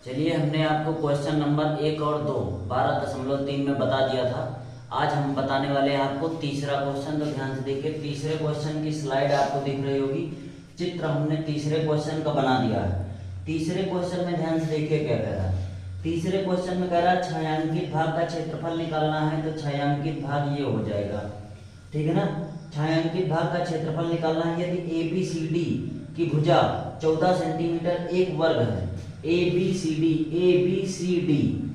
चलिए, हमने आपको क्वेश्चन नंबर 1 और 2 12.3 में बता दिया था। आज हम बताने वाले हैं आपको तीसरा क्वेश्चन। तो ध्यान से देखिए, तीसरे क्वेश्चन की स्लाइड आपको दिख रही होगी। चित्र हमने तीसरे क्वेश्चन का बना दिया है। तीसरे क्वेश्चन में ध्यान से देखिए क्या कह रहा है। तीसरे क्वेश्चन में कह रहा है छायांकित भाग का क्षेत्रफल निकालना है। तो छायांकित भाग ये हो जाएगा, ठीक है ना। छायांकित भाग का क्षेत्रफल निकालना है। यदि ABCD की भुजा 14 सेंटीमीटर एक वर्ग है, ABCD,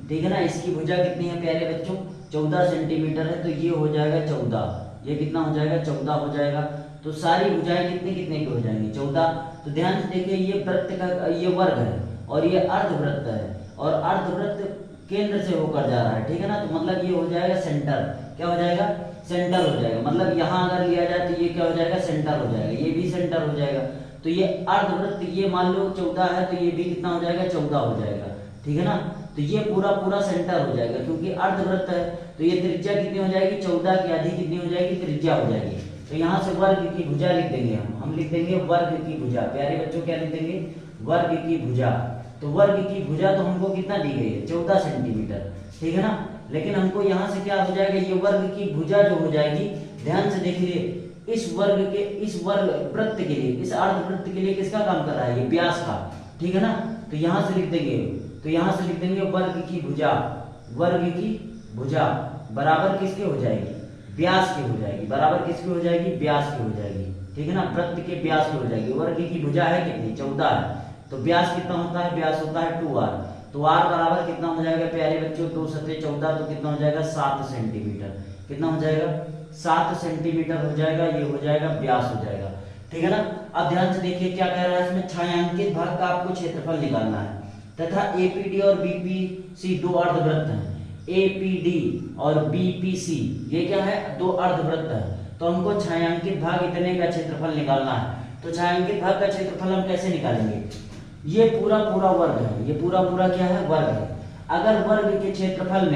ठीक है ना, इसकी भुजा कितनी है प्यारे बच्चों, 14 सेंटीमीटर है। तो ये हो जाएगा 14, ये कितना हो जाएगा, 14 हो जाएगा। तो सारी भुजाएं कितने कितने की हो जाएंगी, 14। तो ध्यान से देखिए, ये वृत्त का ये वर्ग है और ये अर्धवृत्त है, और अर्धवृत्त केंद्र से होकर जा रहा है, ठीक है ना। तो मतलब ये हो जाएगा सेंटर। क्या हो जाएगा, सेंटर हो जाएगा। मतलब यहाँ अगर लिया जाए तो ये क्या हो जाएगा, सेंटर हो जाएगा। ये भी सेंटर हो जाएगा। तो ये अर्धवृत्त, ये मान लो 14 है, तो ये भी कितना हो जाएगा, 14 हो जाएगा, ठीक है ना। तो ये पूरा पूरा सेंटर हो जाएगा, क्योंकि अर्धवृत्त है। तो ये त्रिज्या कितनी हो जाएगी, 14 की आधी कितनी हो जाएगी, त्रिज्या हो जाएगी। तो यहाँ से वर्ग की भुजा लिख देंगे हम लिख देंगे वर्ग की भुजा। प्यारे बच्चों क्या लिख देंगे, वर्ग की भुजा। तो वर्ग की भुजा तो हमको कितना दी गई है, 14 सेंटीमीटर, ठीक है ना। लेकिन हमको यहाँ से क्या हो जाएगा, ये वर्ग की भुजा जो हो जाएगी, ध्यान से देखिए, इस वर्ग वृत्त के लिए, इस अर्धवृत्त के लिए किसका काम कर रहा है, ये व्यास का, ठीक है ना। तो यहाँ से लिख देंगे, वर्ग की भुजा, वर्ग की भुजा बराबर किसके हो जाएगी, व्यास की हो जाएगी। बराबर किसकी हो जाएगी, व्यास की हो जाएगी, ठीक है ना। वृत्त के व्यास की हो जाएगी। वर्ग की भुजा है कितनी, 14 है। तो व्यास कितना होता है, व्यास होता है 2r। तो r बराबर कितना हो जाएगा प्यारे बच्चों, 2 सत्ते 14, तो कितना हो जाएगा, 7 सेंटीमीटर। कितना हो जाएगा, 7 सेंटीमीटर हो जाएगा। ये हो जाएगा व्यास हो जाएगा, ठीक है ना। अब ध्यान से देखिए क्या कह रहा है इसमें, छायांकित भाग का आपको क्षेत्रफल निकालना है तथा APD और BPC दो अर्धवृत्त हैं। APD और BPC ये क्या है, दो अर्धवृत्त है। तो हमको छायांकित भाग इतने का क्षेत्रफल निकालना है। तो छायांकित भाग का क्षेत्रफल हम कैसे निकालेंगे, ये पूरा पूरा वर्ग है, ये पूरा पूरा क्या है, वर्ग है। अगर वर्ग के क्षेत्रफल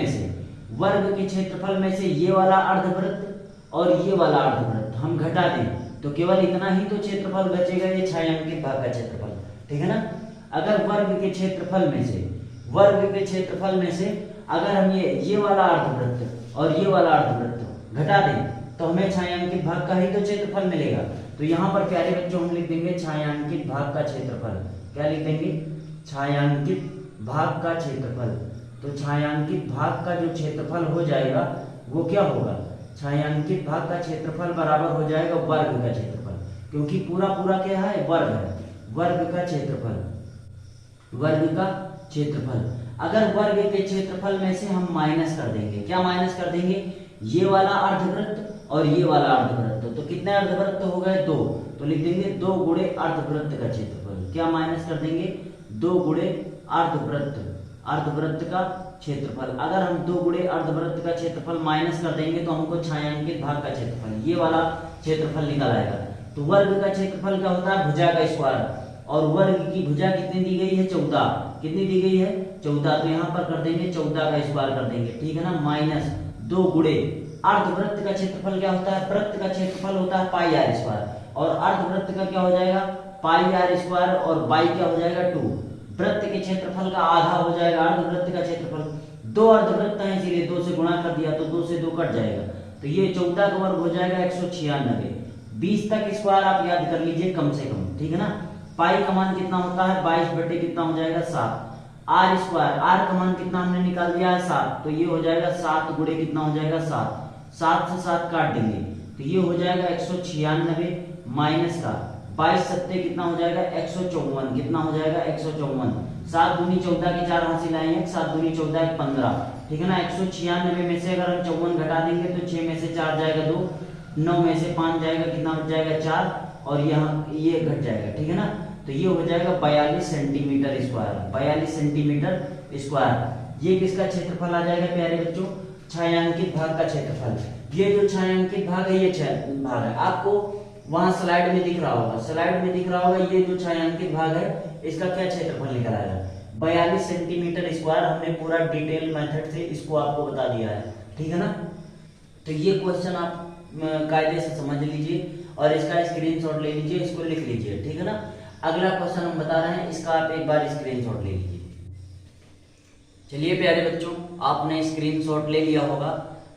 में से ये वाला अर्धवृत्त और ये वाला अर्धवृत्त हम घटा दें तो केवल इतना ही तो क्षेत्रफल बचेगा, ये छायांकित भाग का क्षेत्रफल, ठीक है ना। अगर वर्ग के क्षेत्रफल में से अगर हम ये वाला अर्धवृत्त और ये वाला अर्धवृत्त घटा दें तो हमें छायांकित भाग का ही तो क्षेत्रफल मिलेगा। तो यहाँ पर प्यारे बच्चों हम लिख देंगे छायांकित भाग का क्षेत्रफल। क्या लिख देंगे, छायांकित भाग का क्षेत्रफल। तो छायांकित भाग का जो क्षेत्रफल हो जाएगा वो क्या होगा, छायांकित भाग का क्षेत्रफल बराबर हो जाएगा वर्ग का क्षेत्रफल, क्योंकि पूरा पूरा क्या है, वर्ग है। वर्ग का क्षेत्रफल। अगर वर्ग के क्षेत्रफल में से हम माइनस कर देंगे, क्या माइनस कर देंगे, ये वाला अर्धवृत्त और ये वाला अर्धवृत्त, तो कितने अर्धवृत्त हो गए, 2। तो लिख देंगे 2 गुणे अर्धवृत्त का क्षेत्रफल। क्या माइनस कर देंगे, 2 गुणे अर्धवृत्त का क्षेत्रफल। अगर हम 2 गुणे अर्धवृत्त का क्षेत्रफल माइनस कर देंगे तो हमको छायांकित भाग का क्षेत्रफल, ये वाला क्षेत्रफल निकल आएगा। तो वर्ग का क्षेत्रफल क्या होता है, भुजा का स्क्वायर, और वर्ग की भुजा कितनी दी गई है, 14। कितनी दी गई है, 14। तो यहाँ पर कर देंगे 14 का स्क्वायर कर देंगे, ठीक है ना, माइनस 2 गुणे अर्धवृत्त का क्षेत्रफल क्या होता है, वृत्त का क्षेत्रफल होता है पाई आर स्क्वायर, और अर्धवृत्त का क्या हो जाएगा, पाई आर स्क्वायर, और बाई क्या हो जाएगा, 2। वृत्त के क्षेत्रफल का आधा हो जाएगा अर्धवृत्त का क्षेत्रफल। 2 अर्धवृत्त है इसीलिए 2 से गुणा कर दिया, तो 2 से 2 कट जाएगा। तो ये 14 का वर्ग हो जाएगा 196। 20 तक स्क्वायर आप याद कर लीजिए कम से कम, ठीक है ना। पाई का मान कितना होता है, 22 बटे कितना हो जाएगा, 7। आर स्क्वायर, आर का मान कितना हमने निकाल दिया है, 7। तो ये हो जाएगा 7 गुणे कितना हो जाएगा, 7। 7 से 7 काट देंगे तो ये हो जाएगा 196 माइनस का 22 सत्ते कितना हो जाएगा, 154। कितना हो जाएगा, 154। 7 दूनी 14 की 4 हासिल आएंगे, 7 दूनी 14 15, ठीक है ना। 196 में से अगर हम 54 घटा देंगे तो 6 में से 4 जाएगा 2, 9 में से 5 जाएगा, कितना बच जाएगा, 4, और यहाँ ये घट जाएगा, ठीक है ना। तो ये हो जाएगा 42 सेंटीमीटर स्क्वायर। 42 centimetre square. ये किसका क्षेत्रफल आ जाएगा प्यारे बच्चों, छायांकित भाग का क्षेत्रफल। ये जो छायांकित भाग है, ये भाग है, आपको वहां स्लाइड में दिख रहा होगा, ये जो छायांकित भाग है इसका क्या क्षेत्रफल निकल आएगा, 42 सेंटीमीटर स्क्वायर। हमने पूरा डिटेल मेथड से इसको आपको बता दिया है, ठीक है ना। तो ये क्वेश्चन आप कायदे से समझ लीजिए और इसका स्क्रीनशॉट ले लीजिए, इसको लिख लीजिए, ठीक है ना। अगला क्वेश्चन हम बता रहे हैं, इसका आप एक बार स्क्रीनशॉट ले लीजिए। चलिए प्यारे बच्चों, आपने स्क्रीनशॉट ले लिया होगा।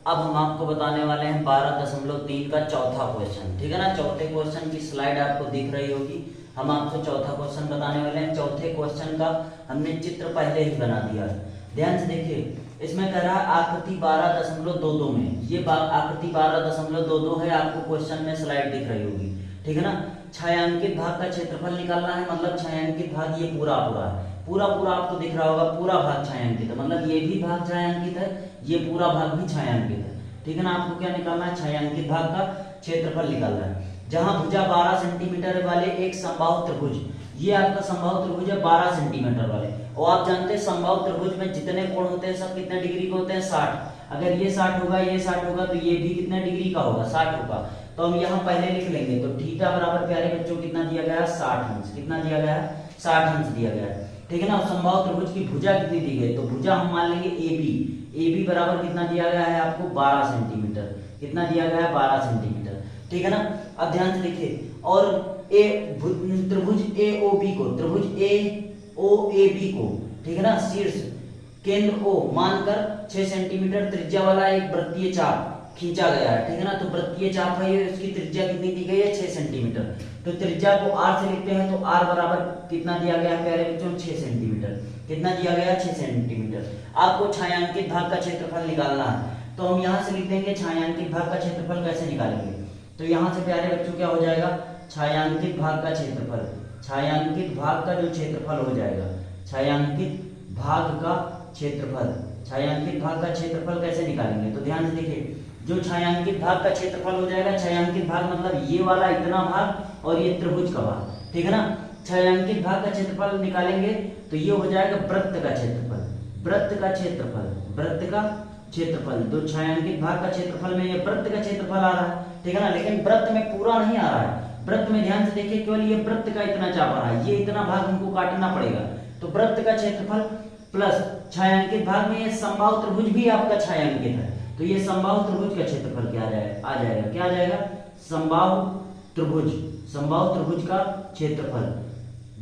अब हम आपको बताने वाले हैं 12.3 का चौथा क्वेश्चन, ठीक है ना। चौथे क्वेश्चन की स्लाइड आपको दिख रही होगी। हम आपको चौथा क्वेश्चन बताने वाले हैं। चौथे क्वेश्चन का हमने चित्र पहले ही बना दिया है, ध्यान से देखिए। इसमें कह रहा है आकृति 12.22 में, ये आकृति 12.22 है, आपको क्वेश्चन में स्लाइड दिख रही होगी, ठीक है ना। छायांकित भाग का क्षेत्रफल निकालना है, मतलब छायांकित भाग ये पूरा है, पूरा आपको दिख रहा होगा, पूरा भाग छायांकित है, मतलब ये भी भाग छायांकित है, ये पूरा भाग भी छायांकित है, ठीक है ना। आपको क्या निकालना है, छायांकित भाग का क्षेत्रफल निकालना है। जहां भुजा 12 सेंटीमीटर वाले एक समबाहु त्रिभुज, ये आपका समबाहु त्रिभुज है 12 सेंटीमीटर वाले, और आप जानते हैं समबाहु त्रिभुज में जितने कोण होते हैं सब कितने डिग्री के होते हैं, 60। अगर ये 60 होगा, ये 60 होगा, तो ये भी कितने डिग्री का होगा, 60 होगा। तो हम यहाँ पहले लिख लेंगे, तो थीटा बराबर प्यारे बच्चों कितना दिया गया है, 60 अंश। कितना दिया गया है, 60 अंश दिया गया है, ठीक है ना। समबाहु त्रिभुज की भुजा कितनी दी गई, तो भुजा हम मान लेंगे AB बराबर कितना दिया गया है आपको, 12 सेंटीमीटर। कितना दिया गया है, 12 सेंटीमीटर, ठीक है ना। अब ध्यान से देखिए, और त्रिभुज AOB को, ठीक है ना, शीर्ष केंद्र O मानकर 6 सेंटीमीटर त्रिज्या वाला एक वृत्तीय चाप खींचा गया है, ठीक है ना। तो वृत्तीय चाप है, उसकी त्रिज्या कितनी दी गई है, 6 सेंटीमीटर। तो त्रिज्या को R से लिखते हैं, तो R बराबर कितना दिया गया है प्यारे बच्चों, 6 सेंटीमीटर। कितना दिया गया, 6 सेंटीमीटर। आपको छायांकित भाग का क्षेत्रफल निकालना है, तो हम यहाँ से लिख देंगे छायांकित भाग का क्षेत्रफल कैसे निकालेंगे। तो यहाँ से प्यारे बच्चों क्या हो जाएगा, छायांकित भाग का क्षेत्रफल, छायांकित भाग का जो क्षेत्रफल हो जाएगा, छायांकित भाग का क्षेत्रफल, छायांकित भाग का क्षेत्रफल कैसे निकालेंगे। तो ध्यान से देखिए, जो छायांकित भाग का क्षेत्रफल हो जाएगा, छायांकित भाग मतलब ये वाला इतना भाग और ये त्रिभुज का भाग, ठीक है ना। छायांकित भाग का क्षेत्रफल निकालेंगे तो ये हो जाएगा वृत्त का क्षेत्रफल, वृत्त का क्षेत्रफल, वृत्त का क्षेत्रफल। तो छायांकित भाग का क्षेत्रफल में ये वृत्त का क्षेत्रफल आ रहा है, ठीक है ना। लेकिन वृत्त में पूरा नहीं आ रहा है, वृत्त में ध्यान से देखिए केवल ये वृत्त का इतना चाप आ रहा है, ये इतना भाग हमको काटना पड़ेगा। तो वृत्त का क्षेत्रफल प्लस छायांकित भाग में ये समबाहु त्रिभुज भी आपका छायांकित है, तो ये समबाहु त्रिभुज का क्षेत्रफल क्या आ जाएगा, क्या आ जाएगा, समबाहु त्रिभुज, समबाहु त्रिभुज का क्षेत्रफल,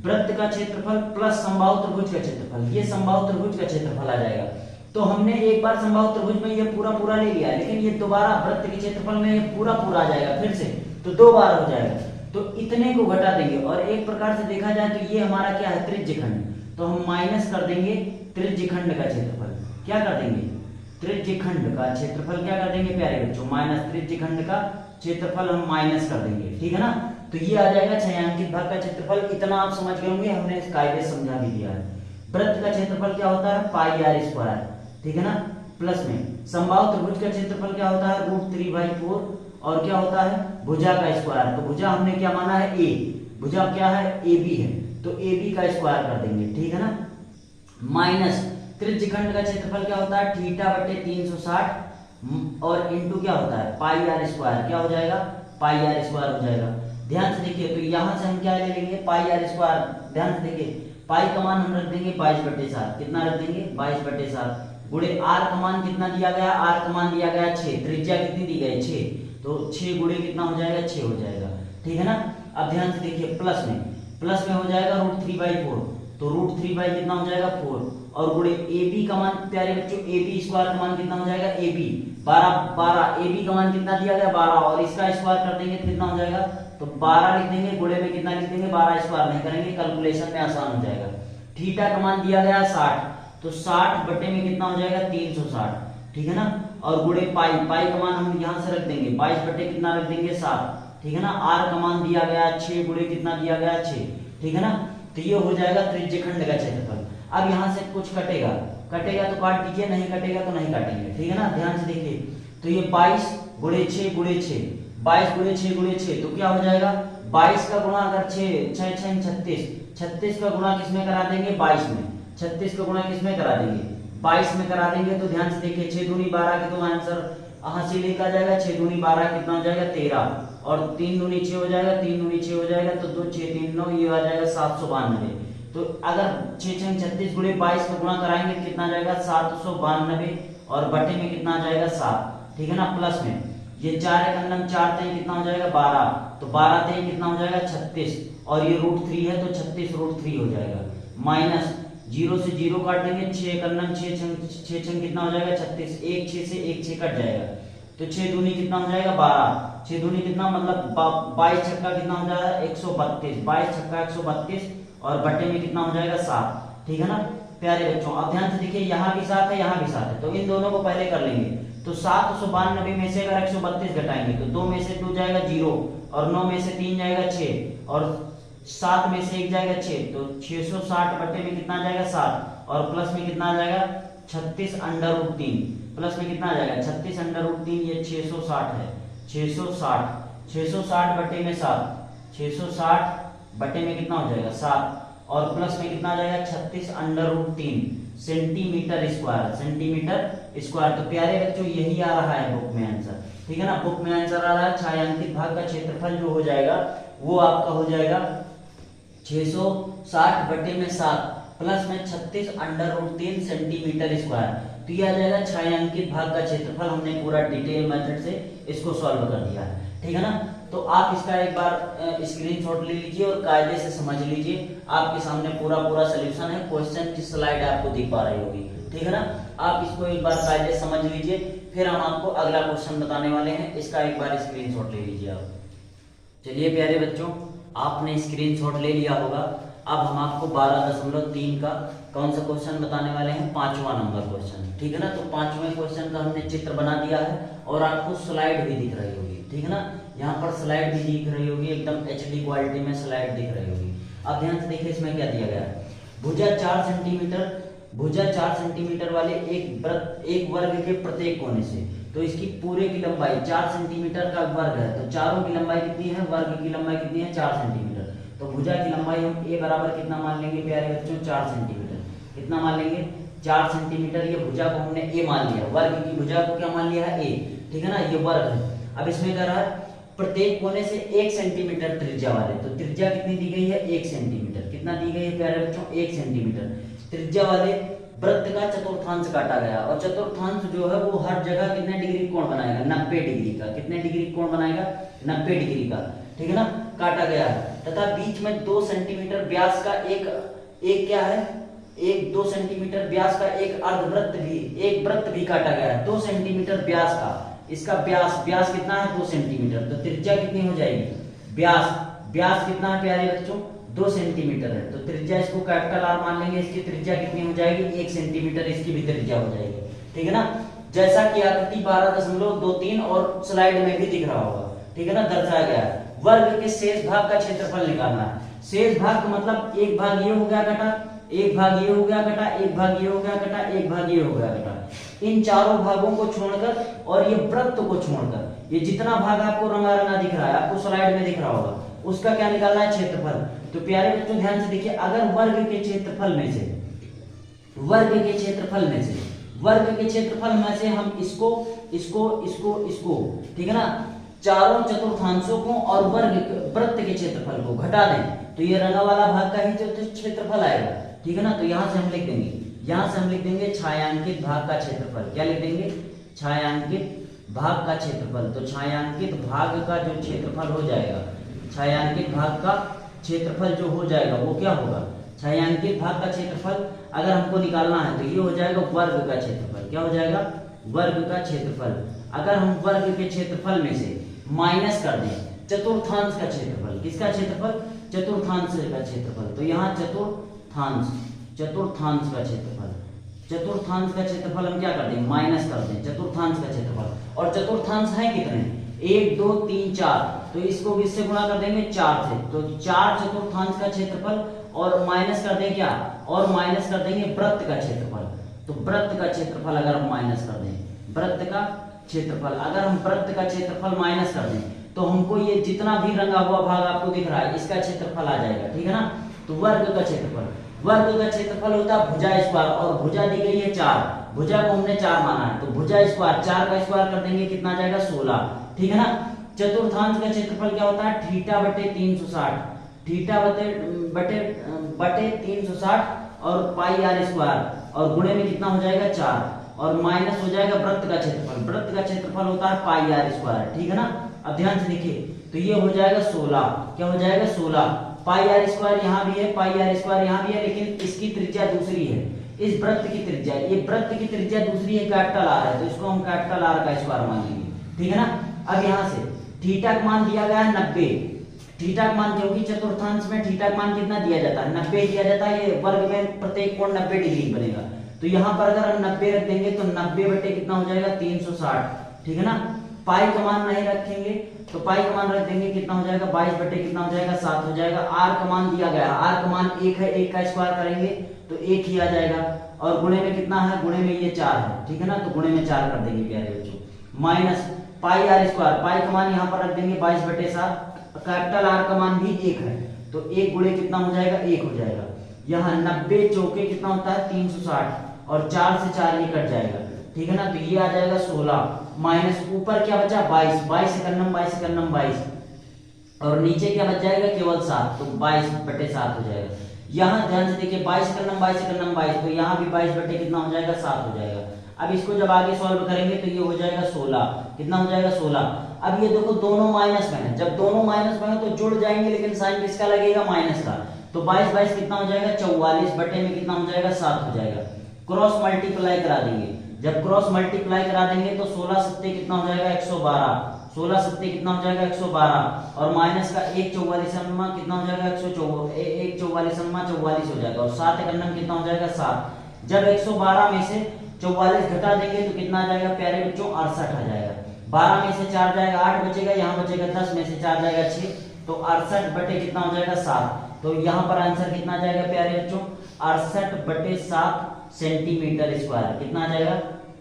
वृत्त का क्षेत्रफल प्लस समबाहु त्रिभुज का क्षेत्रफल, ये समबाहु त्रिभुज का क्षेत्रफल आ जाएगा। तो हमने एक बार समबाहु त्रिभुज में ये पूरा ले लिया, लेकिन ये दोबारा वृत्त के क्षेत्रफल में ये पूरा आ जाएगा फिर से, तो 2 बार हो जाएगा। तो इतने को घटा देंगे, और एक प्रकार से देखा जाए तो ये हमारा क्या है, त्रिज्यखंड। तो हम माइनस कर देंगे त्रिज्यखंड का क्षेत्रफल, क्या कर देंगे, त्रिज्यखंड का क्षेत्रफल क्या कर देंगे प्यारे बच्चों, माइनस त्रिज्यखंड का क्षेत्रफल हम माइनस कर देंगे, ठीक है ना। तो ये आ जाएगा छायांकित भाग का क्षेत्रफल। इतना आप समझ गए होंगे, हमने इस कायदे समझा भी दिया है। वृत्त का क्षेत्रफल क्या होता है, पाई आर स्क्वायर, ठीक है ना। प्लस में समबाहु त्रिभुज का क्षेत्रफल क्या होता है, √3/4, और क्या होता है, भुजा का स्क्वायर। तो भुजा हमने क्या माना है, A, भुजा क्या है, AB है, तो AB का स्क्वायर कर देंगे, ठीक है ना। माइनस त्रिज्यखंड का क्षेत्रफल क्या होता है, θ/360, और इंटू क्या होता है, पाई आर स्क्वायर, क्या हो जाएगा, पाई आर स्क्वायर हो जाएगा। ध्यान से देखिए, तो यहां से हम क्या ले लेंगे, पाई आर स्क्वायर। ध्यान से देखिए, पाई का मान हम रख देंगे 22/7, कितना रख देंगे, 22/7, गुणे आर का मान कितना दिया गया, आर का मान दिया गया 6, त्रिज्या कितनी दी गई 6, तो 6 गुणे कितना हो जाएगा, 6 हो जाएगा, ठीक है ना। अब ध्यान से देखिए, प्लस में हो जाएगा √3/4, तो √3 कितना हो जाएगा 4, और गुणे AB का मान प्यारे बच्चों, AB स्क्वायर का मान कितना हो जाएगा, AB 12, AB का मान कितना दिया गया 12, और इसका स्क्वायर कर देंगे तो कितना हो जाएगा, तो 12 लिख देंगे, गुणे में कितना लिख देंगे, 12 स्क्वायर नहीं करेंगे, कैलकुलेशन में आसान हो जाएगा। थीटा का मान दिया गया 60, तो 60 बटे में कितना हो जाएगा, 360, ठीक है ना। और गुणे पाई का मान हम यहां से रख देंगे 22 बटे कितना रख देंगे, 7, ठीक है ना। आर का मान दिया गया 6, गुणे कितना दिया गया 6, ठीक है ना। तो ये हो जाएगा त्रिज्यखंड का क्षेत्रफल। अब यहाँ से कुछ कटेगा तो काट दीजिए, नहीं कटेगा तो नहीं काटेंगे, ठीक है ना। ध्यान से देखिए, तो ये 22 गुणे 6 गुणे 6, 22 गुणे 6 गुणे 6, तो क्या हो जाएगा, 22 का गुणा अगर 6 36 का गुणा किसमें करा देंगे, 22 में, 36 का गुणा किसमें करा देंगे, 22 में करा देंगे। तो ध्यान से देखिए, 6 दूनी 12 के, तो आंसर हासिल लेकर जाएगा, 6 दूनी 12 कितना हो जाएगा 13, और 3 दूनी 6 हो जाएगा, 3 दूनी 6 हो जाएगा, तो 2 6 3 9, ये आ जाएगा 792। तो अगर 6 6 36 गुणे 22 का गुणा कराएंगे तो कितना जाएगा 792, और बटे में कितना आ जाएगा 7, ठीक है ना। प्लस में ये 4 एक अंदर 4 तय कितना हो जाएगा 12, तो 12 तय कितना हो जाएगा 36, और ये √3 है तो 36 √3 हो जाएगा, माइनस जीरो से जीरो काट देंगे, 6 करना 6 छंग कितना हो जाएगा 36, 1 6 से 1 6 कट जाएगा, तो 6 दूनी कितना हो जाएगा 12, 6 दूनी कितना मतलब 22 छक्का कितना हो जाएगा 132, 22 छक्का 132 और बट्टे में कितना हो जाएगा 7। ठीक है ना प्यारे बच्चों, अब ध्यान से देखिए यहाँ भी 7 है यहाँ भी 7 है, तो इन दोनों को पहले कर लेंगे। तो 792 में से अगर 132 घटाएंगे तो 2 में से 2 जाएगा 0 और 9 में से 3 जाएगा 6 और 7 में से 1 जाएगा 6, तो 660 बट्टे में कितना जाएगा 7 और प्लस में कितना आ जाएगा 36√3, प्लस में कितना आ जाएगा 36√3, ये 660 है, 660 बट्टे में 7, 660 बट्टे में कितना हो जाएगा 7 और प्लस में कितना आ जाएगा 36√3 सेंटीमीटर स्क्वायर। तो प्यारे बच्चों यही आ रहा है बुक में आंसर। ठीक है ना, बुक में आंसर आ रहा है छायांकित भाग का क्षेत्रफल जो हो जाएगा वो आपका हो जाएगा 660 बट्टे में 7 प्लस में 36√3 सेंटीमीटर स्क्वायर। तो ये आ जाएगा छायांकित भाग का क्षेत्रफल। हमने पूरा डिटेल मेथड से इसको सॉल्व कर दिया है। ठीक है ना, तो आप इसका एक बार स्क्रीनशॉट ले लीजिए और कायदे से समझ लीजिए। आपके सामने पूरा सोल्यूशन है, क्वेश्चन की स्लाइड आपको दिख पा रही होगी। ठीक है ना, आप इसको एक बार कायदे से समझ लीजिए, फिर हम आपको अगला क्वेश्चन बताने वाले हैं, इसका एक बार स्क्रीनशॉट ले लीजिए आप। चलिए प्यारे बच्चों, आपने स्क्रीनशॉट ले लिया होगा। अब हम आपको 12.3 का कौन सा क्वेश्चन बताने वाले हैं, 5वां नंबर क्वेश्चन। ठीक है ना, तो 5वें क्वेश्चन का हमने चित्र बना दिया है और आपको स्लाइड भी दिख रही होगी। ठीक है ना, यहाँ पर स्लाइड भी दिख रही होगी, एकदम HD क्वालिटी में स्लाइड दिख रही होगी। अब ध्यान से देखिए इसमें क्या दिया गया है। भुजा 4 सेंटीमीटर वाले एक वर्ग के प्रत्येक कोने से, तो इसकी पूरे की लंबाई 4 सेंटीमीटर का वर्ग है, तो चारों की लंबाई कितनी है, वर्ग की लंबाई कितनी है 4 सेंटीमीटर। तो भुजा की लंबाई हम a बराबर कितना मान लेंगे प्यारे बच्चों 4 सेंटीमीटर। कितना मान लेंगे 4 सेंटीमीटर। ये भुजा को हमने a मान लिया, वर्ग की भुजा को क्या मान लिया है a। ठीक है ना, ये वर्ग है। अब इसमें क्या रहा है, प्रत्येक कोने से 1 सेंटीमीटर त्रिज्या वाले, तो त्रिज्या कितनी दी गई है 1 सेंटीमीटर। कितना दी गई है प्यारे बच्चों 1 सेंटीमीटर त्रिज्या वाले वृत्त का चतुर्थांश काटा गया, और चतुर्थांश जो है वो हर जगह कितने डिग्री कोण बनाएगा 90 डिग्री का। कितने डिग्री कोण बनाएगा 90 डिग्री का। ठीक है ना, काटा गया है, तथा बीच में 2 सेंटीमीटर व्यास का एक क्या है, 2 सेंटीमीटर व्यास का एक अर्धवृत्त भी, एक वृत्त भी काटा गया है 2 सेंटीमीटर व्यास का। इसका व्यास कितना है 2 सेंटीमीटर, तो त्रिज्या कितनी हो जाएगी, व्यास कितना है प्यारे बच्चों 2 सेंटीमीटर है, तो त्रिज्या इसको कैपिटल R मान लेंगे। इसकी त्रिज्या कितनी हो जाएगी 1 सेंटीमीटर, इसकी भी त्रिज्या हो जाएगी। ठीक है ना, जैसा कि आकृति 12.23 और स्लाइड में भी दिख रहा होगा। ठीक है ना, दर्शाया गया है। वर्ग के शेष भाग का क्षेत्रफल निकालना है। शेष भाग का मतलब एक भाग ये हो गया कटा, एक भाग ये हो गया कटा, एक भाग ये हो गया कटा, एक भाग ये हो गया कटा। इन चारों भागों को छोड़कर और ये वृत्त को छोड़कर, ये जितना भाग आपको रंगा रंगा दिख रहा है, आपको स्लाइड में दिख रहा होगा, उसका क्या निकालना है क्षेत्रफल। तो प्यारे बच्चों ध्यान से देखिए, अगर वर्ग के क्षेत्रफल में से हम इसको ठीक है ना, चारों चतुर्थांशों को और वृत्त के क्षेत्रफल को घटा दें, तो ये रंगा वाला भाग का ही क्षेत्रफल आएगा। ठीक है ना, तो यहाँ से हम लिख देंगे छायांकित भाग का क्षेत्रफल। क्या लिख देंगे, छायांकित भाग का क्षेत्रफल। तो छायांकित भाग का जो क्षेत्रफल हो जाएगा, छायांकित भाग का क्षेत्रफल जो हो जाएगा वो क्या होगा, छायांकित भाग का क्षेत्रफल अगर हमको निकालना है तो ये हो जाएगा वर्ग का क्षेत्रफल। क्या हो जाएगा, वर्ग का क्षेत्रफल। अगर हम वर्ग के क्षेत्रफल में से माइनस कर दें चतुर्थांश का क्षेत्रफल, किसका क्षेत्रफल, चतुर्थांश का क्षेत्रफल, तो यहाँ चतुर्थांश का क्षेत्रफल हम क्या कर दें, माइनस कर दें चतुर्थांश का क्षेत्रफल। और चतुर्थांश है कितने, 1 2 3 4, तो इसको भी इससे गुणा कर देंगे 4 से, तो 4 चतुर्थांश का क्षेत्रफल और माइनस कर दें क्या, और माइनस कर देंगे वृत्त का क्षेत्रफल। तो वृत्त का क्षेत्रफल अगर हम माइनस कर दें, वृत्त का क्षेत्रफल अगर हम वृत्त का क्षेत्रफल माइनस कर दें, तो हमको ये जितना भी रंगा हुआ भाग आपको दिख रहा है इसका क्षेत्रफल आ जाएगा। ठीक है ना, तो वर्ग का क्षेत्रफल होता है भुजा स्क्वायर, और भुजा दी गई है 4, भुजा को हमने 4 माना है, तो भुजा स्क्वायर 4 का स्क्वायर कर देंगे, कितना आ जाएगा 16। ठीक है ना, चतुर्थांश का क्षेत्रफल क्या होता है, थीटा बटे 360, थीटा बटे 360 और पाई आर स्क्वायर, और गुणे में कितना हो जाएगा 4, और माइनस हो जाएगा वृत्त का क्षेत्रफल। वृत्त का क्षेत्रफल होता है पाई आर स्क्वायर। ठीक है ना, अब ध्यान से देखिए, तो ये हो जाएगा 16, क्या हो जाएगा 16, पाई आर स्क्वायर यहाँ भी है, पाई आर स्क्वायर यहाँ भी है, लेकिन इसकी त्रिज्या दूसरी है। इस वृत्त की त्रिज्या, ये वृत्त की त्रिज्या दूसरी है, कैपिटल आर है, तो इसको हम कैपिटल आर का स्क्वायर मान लेंगे, ठीक है ना। अब यहाँ से थीटा का मान दिया गया है 90, थीटा का मान, क्योंकि चतुर्थांश में थीटा का मान कितना दिया जाता है, 90 दिया जाता है। ये वर्ग में प्रत्येक कोण 90 डिग्री बनेगा, तो यहाँ पर अगर हम 90 रख देंगे तो 90 बटे कितना हो जाएगा 360, ठीक है ना। पाई का मान नहीं रखेंगे तो पाई का मान रख देंगे, कितना हो जाएगा 22 बटे कितना हो जाएगा 7 हो जाएगा। आर का मान दिया गया, आर का मान 1 है, 1 का स्क्वायर करेंगे तो 1 ही आ जाएगा, और गुणे में कितना है, गुणे में ये 4 है, ठीक है ना, तो गुणे में 4 कर देंगे प्यारे बच्चों। माइनस पाई आर स्क्वायर, पाई का मान यहाँ पर रख देंगे 22 बटे 7, कैपिटल आर का मान भी 1 है, तो 1 गुणे कितना हो जाएगा 1 हो जाएगा। यहाँ 90 चौके कितना होता है 360, और 4 से 4 ये कट जाएगा, ठीक है ना, तो ये आ जाएगा 16, माइनस ऊपर क्या बचा 22, 22 एकन्नम 22 एकन्नम 22, और नीचे क्या बच जाएगा केवल 7, तो 22 बटे 7 हो जाएगा। यहाँ ध्यान से देखिए 22 एकन्नम 22 एकन्नम 22, तो यहाँ भी 22 बटे कितना हो जाएगा 7 हो जाएगा। अब इसको जब आगे सॉल्व करेंगे तो ये हो जाएगा 16, कितना हो जाएगा 16। अब ये देखो दोनों माइनस में है, जब दोनों माइनस में है तो जुड़ जाएंगे, लेकिन साइन किसका लगेगा माइनस का, तो 22 22 कितना हो जाएगा 44 बटे में कितना हो जाएगा 7 हो जाएगा। क्रॉस मल्टीप्लाई करा देंगे, जब क्रॉस मल्टीप्लाई करा देंगे तो 16 सत्ते कितना हो जाएगा 112, 16 सत्ते कितना हो जाएगा 112, और माइनस का 1 44 कितना हो जाएगा 144, 1 44 44 हो जाएगा, और 7 एकन्नम कितना हो जाएगा 7। जब 112 में से 44 घटा देंगे तो कितना आ जाएगा प्यारे बच्चों 68 आ जाएगा। 12 में से 4 जाएगा 8 बचेगा, यहाँ बचेगा 10 में से 4 जाएगा 6, तो 68 बटे कितना हो जाएगा 7। तो यहाँ पर आंसर कितना आ जाएगा प्यारे बच्चों 68 बटे 7 सेंटीमीटर स्क्वायर, कितना आ जाएगा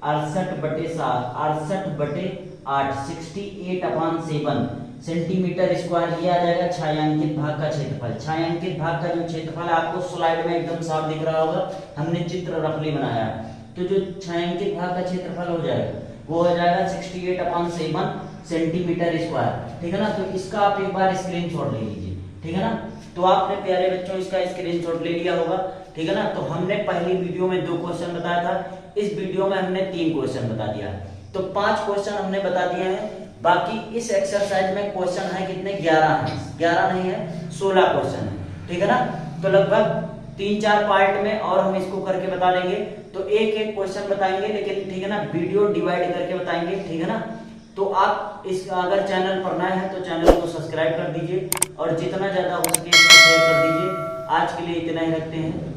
68 बटे 7, 68 बटे 8, 68/7 सेंटीमीटर स्क्वायर, ये आ जाएगा छायांकित भाग का क्षेत्रफल। छायांकित भाग का जो क्षेत्रफल है आपको स्लाइड में एकदम साफ दिख रहा होगा, हमने चित्र रफली बनाया है, तो जो छायांकित भाग का क्षेत्रफल हो जाएगा वो हो जाएगा 68/7 सेंटीमीटर स्क्वायर, ठीक है ना। तो इसका आप एक बार स्क्रीनशॉट ले लीजिए, ठीक है ना। तो आपने प्यारे बच्चों इसका स्क्रीनशॉट ले लिया होगा, ठीक है ना। तो हमने पहली वीडियो में 2 क्वेश्चन बताया था, इस वीडियो में हमने 3 क्वेश्चन बता दिया है, तो 5 क्वेश्चन हमने बता दिए हैं। बाकी इस एक्सरसाइज में क्वेश्चन है कितने 11 है, 11 नहीं है 16 क्वेश्चन है, ठीक है ना। तो लगभग 3-4 पार्ट में और हम इसको करके बता देंगे, तो एक एक क्वेश्चन बताएंगे, लेकिन ठीक है ना वीडियो डिवाइड करके बताएंगे, ठीक है ना। तो आप इस अगर चैनल पर नए हैं तो चैनल को सब्सक्राइब कर दीजिए, और जितना ज्यादा हो सके इसको शेयर कर दीजिए। आज के लिए इतना ही रखते हैं।